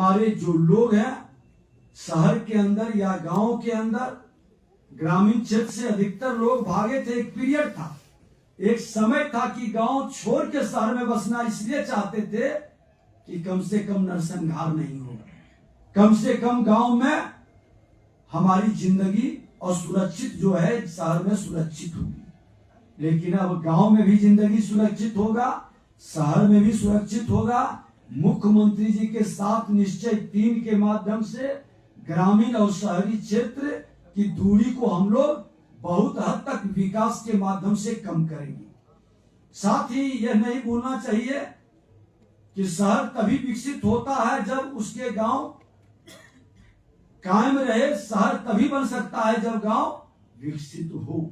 हमारे जो लोग हैं शहर के अंदर या गांव के अंदर, ग्रामीण क्षेत्र से अधिकतर लोग भागे थे। एक पीरियड था, एक समय था कि गांव छोड़ के शहर में बसना इसलिए चाहते थे कि कम से कम नरसंहार नहीं होगा, कम से कम गांव में हमारी जिंदगी और सुरक्षित जो है शहर में सुरक्षित होगी। लेकिन अब गांव में भी जिंदगी सुरक्षित होगा, शहर में भी सुरक्षित होगा। मुख्यमंत्री जी के साथ निश्चय 3 के माध्यम से ग्रामीण और शहरी क्षेत्र की दूरी को हम लोग बहुत हद तक विकास के माध्यम से कम करेंगे। साथ ही यह नहीं भूलना चाहिए कि शहर तभी विकसित होता है जब उसके गांव कायम रहे। शहर तभी बन सकता है जब गांव विकसित हो।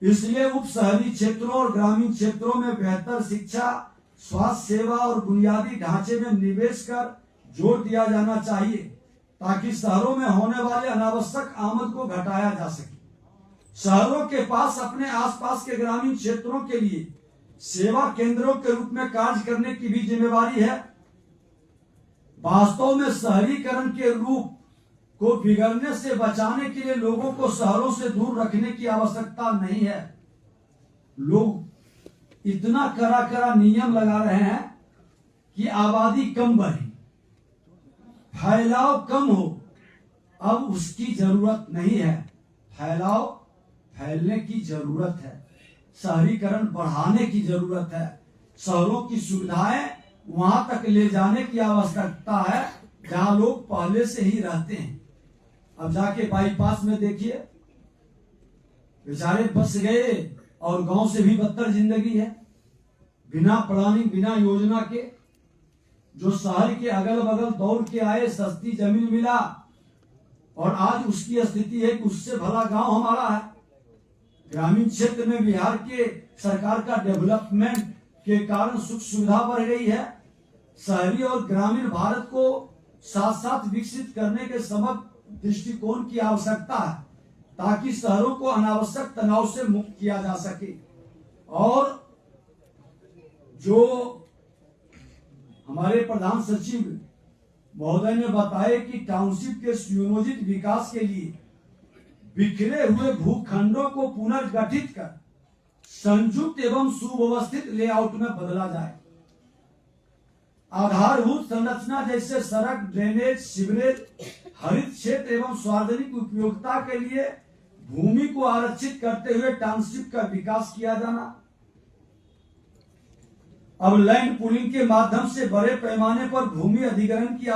इसलिए उप शहरी क्षेत्रों और ग्रामीण क्षेत्रों में बेहतर शिक्षा, स्वास्थ्य सेवा और बुनियादी ढांचे में निवेश कर जोर दिया जाना चाहिए, ताकि शहरों में होने वाले अनावश्यक आमद को घटाया जा सके। शहरों के पास अपने आसपास के ग्रामीण क्षेत्रों के लिए सेवा केंद्रों के रूप में कार्य करने की भी जिम्मेवारी है। वास्तव में शहरीकरण के रूप को बिगड़ने से बचाने के लिए लोगों को शहरों से दूर रखने की आवश्यकता नहीं है। लोग इतना कड़ा नियम लगा रहे हैं कि आबादी कम बढ़े, फैलाव कम हो। अब उसकी जरूरत नहीं है, फैलने की जरूरत है, शहरीकरण बढ़ाने की जरूरत है। शहरों की सुविधाएं वहां तक ले जाने की आवश्यकता है जहां लोग पहले से ही रहते हैं। अब जाके बाईपास में देखिए, बेचारे बस गए और गांव से भी बदतर जिंदगी है। बिना प्लानिंग, बिना योजना के जो शहर के अगल बगल दौड़ के आए, सस्ती जमीन मिला और आज उसकी स्थिति है कि उससे भला गांव हमारा है। ग्रामीण क्षेत्र में बिहार के सरकार का डेवलपमेंट के कारण सुख सुविधा बढ़ गई है। शहरी और ग्रामीण भारत को साथ साथ विकसित करने के समग्र दृष्टिकोण की आवश्यकता है, ताकि शहरों को अनावश्यक तनाव से मुक्त किया जा सके। और जो हमारे प्रधान सचिव महोदय ने बताया कि टाउनशिप के सुनियोजित विकास के लिए बिखरे हुए भूखंडों को पुनर्गठित कर संयुक्त एवं सुव्यवस्थित लेआउट में बदला जाए। आधारभूत संरचना जैसे सड़क, ड्रेनेज, सीवरेज, हरित क्षेत्र एवं सार्वजनिक उपयोगिता के लिए भूमि को आरक्षित करते हुए टाउनशिप का विकास किया जाना। अब लैंड पूलिंग के माध्यम से बड़े पैमाने पर भूमि अधिग्रहण की